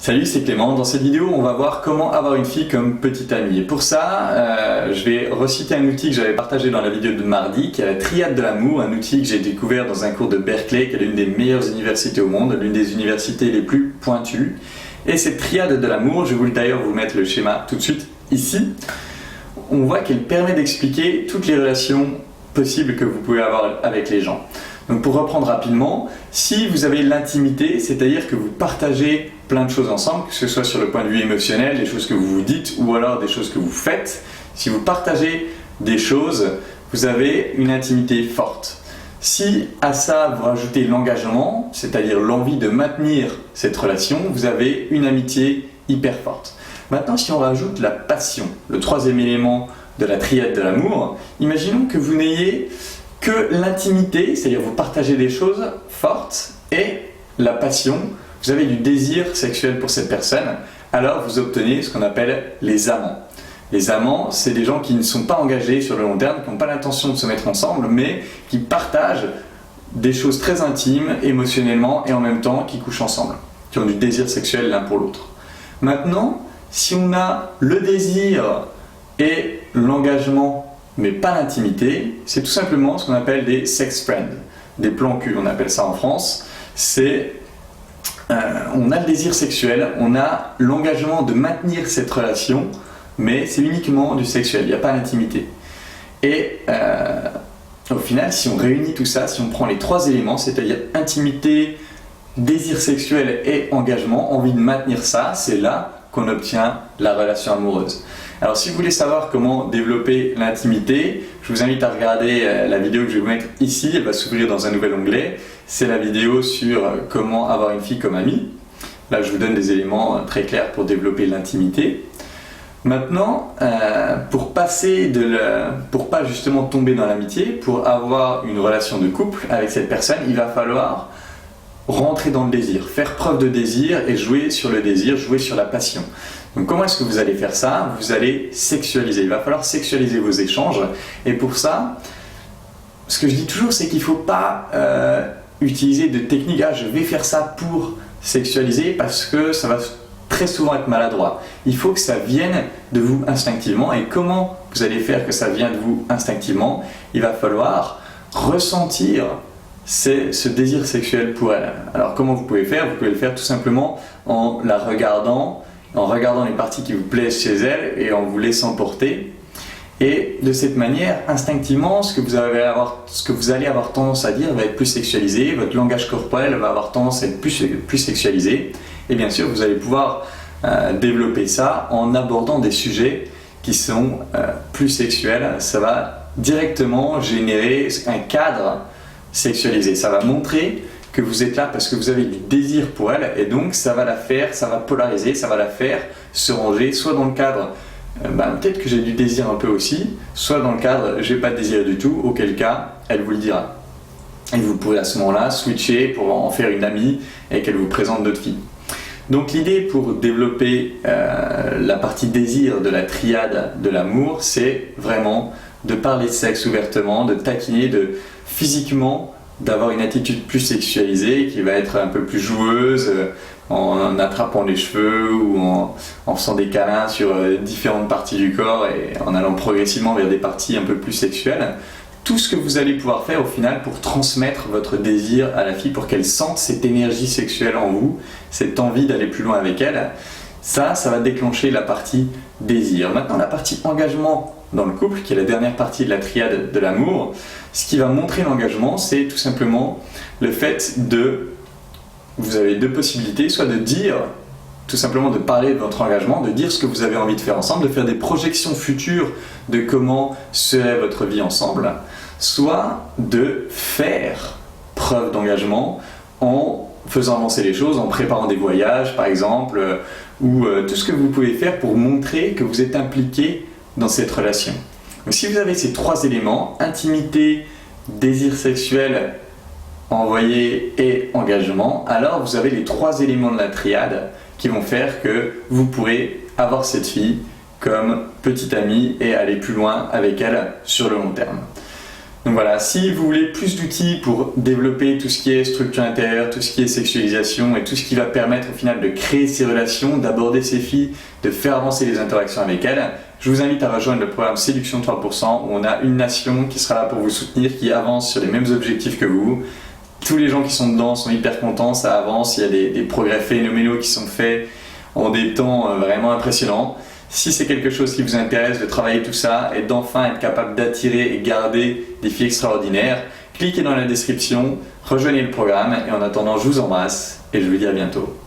Salut, c'est Clément. Dans cette vidéo, on va voir comment avoir une fille comme petite amie. Et pour ça, je vais reciter un outil que j'avais partagé dans la vidéo de mardi, qui est la triade de l'amour, un outil que j'ai découvert dans un cours de Berkeley, qui est l'une des meilleures universités au monde, l'une des universités les plus pointues. Et cette triade de l'amour, je vais d'ailleurs vous mettre le schéma tout de suite ici. On voit qu'elle permet d'expliquer toutes les relations possibles que vous pouvez avoir avec les gens. Donc pour reprendre rapidement, si vous avez l'intimité, c'est-à-dire que vous partagez plein de choses ensemble, que ce soit sur le point de vue émotionnel, des choses que vous vous dites ou alors des choses que vous faites, si vous partagez des choses, vous avez une intimité forte. Si à ça vous rajoutez l'engagement, c'est-à-dire l'envie de maintenir cette relation, vous avez une amitié hyper forte. Maintenant, si on rajoute la passion, le troisième élément de la triade de l'amour, imaginons que vous n'ayez que l'intimité, c'est-à-dire vous partagez des choses fortes, et la passion, vous avez du désir sexuel pour cette personne, alors vous obtenez ce qu'on appelle les amants. Les amants, c'est des gens qui ne sont pas engagés sur le long terme, qui n'ont pas l'intention de se mettre ensemble, mais qui partagent des choses très intimes, émotionnellement, et en même temps qui couchent ensemble, qui ont du désir sexuel l'un pour l'autre. Maintenant, si on a le désir et l'engagement, mais pas l'intimité, c'est tout simplement ce qu'on appelle des sex friends, des plans cul, on appelle ça en France. On a le désir sexuel, on a l'engagement de maintenir cette relation, mais c'est uniquement du sexuel, il n'y a pas l'intimité. Et au final, si on réunit tout ça, si on prend les trois éléments, c'est-à-dire intimité, désir sexuel et engagement, envie de maintenir ça, c'est là qu'on obtient la relation amoureuse. Alors si vous voulez savoir comment développer l'intimité, je vous invite à regarder la vidéo que je vais vous mettre ici, elle va s'ouvrir dans un nouvel onglet. C'est la vidéo sur comment avoir une fille comme amie. Là je vous donne des éléments très clairs pour développer l'intimité. Maintenant, pour pas justement tomber dans l'amitié, pour avoir une relation de couple avec cette personne, il va falloir rentrer dans le désir, faire preuve de désir et jouer sur le désir, jouer sur la passion. Donc comment est-ce que vous allez faire ça? Vous allez sexualiser, il va falloir sexualiser vos échanges, et pour ça, ce que je dis toujours, c'est qu'il ne faut pas utiliser de technique, je vais faire ça pour sexualiser, parce que ça va très souvent être maladroit. Il faut que ça vienne de vous instinctivement, et comment vous allez faire que ça vienne de vous instinctivement? Il va falloir ressentir ce désir sexuel pour elle. Alors comment vous pouvez faire? Vous pouvez le faire tout simplement en la regardant, en regardant les parties qui vous plaisent chez elle et en vous laissant porter. Et de cette manière, instinctivement, ce que vous allez avoir tendance à dire va être plus sexualisé, votre langage corporel va avoir tendance à être plus sexualisé. Et bien sûr, vous allez pouvoir développer ça en abordant des sujets qui sont plus sexuels. Ça va directement générer un cadre sexualisé. Ça va montrer que vous êtes là parce que vous avez du désir pour elle, et donc ça va polariser, ça va la faire se ranger, soit dans le cadre peut-être que j'ai du désir un peu aussi, soit dans le cadre j'ai pas de désir du tout, auquel cas elle vous le dira. Et vous pourrez à ce moment-là switcher pour en faire une amie et qu'elle vous présente d'autres filles. Donc l'idée pour développer la partie désir de la triade de l'amour, c'est vraiment de parler de sexe ouvertement, de taquiner, physiquement, d'avoir une attitude plus sexualisée qui va être un peu plus joueuse, en attrapant les cheveux ou en faisant des câlins sur différentes parties du corps et en allant progressivement vers des parties un peu plus sexuelles. Tout ce que vous allez pouvoir faire au final pour transmettre votre désir à la fille, pour qu'elle sente cette énergie sexuelle en vous, cette envie d'aller plus loin avec elle, ça va déclencher la partie désir. Maintenant, la partie engagement dans le couple, qui est la dernière partie de la triade de l'amour, ce qui va montrer l'engagement, c'est tout simplement le fait vous avez deux possibilités, soit de dire, tout simplement de parler de votre engagement, de dire ce que vous avez envie de faire ensemble, de faire des projections futures de comment serait votre vie ensemble, soit de faire preuve d'engagement en faisant avancer les choses, en préparant des voyages par exemple, ou tout ce que vous pouvez faire pour montrer que vous êtes impliqué dans cette relation. Donc si vous avez ces trois éléments, intimité, désir sexuel envoyé et engagement, alors vous avez les trois éléments de la triade qui vont faire que vous pourrez avoir cette fille comme petite amie et aller plus loin avec elle sur le long terme. Donc voilà, si vous voulez plus d'outils pour développer tout ce qui est structure intérieure, tout ce qui est sexualisation et tout ce qui va permettre au final de créer ces relations, d'aborder ces filles, de faire avancer les interactions avec elles, je vous invite à rejoindre le programme Séduction 3% où on a une nation qui sera là pour vous soutenir, qui avance sur les mêmes objectifs que vous. Tous les gens qui sont dedans sont hyper contents, ça avance, il y a des progrès phénoménaux qui sont faits en des temps vraiment impressionnants. Si c'est quelque chose qui vous intéresse de travailler tout ça et d'enfin être capable d'attirer et garder des filles extraordinaires, cliquez dans la description, rejoignez le programme et en attendant je vous embrasse et je vous dis à bientôt.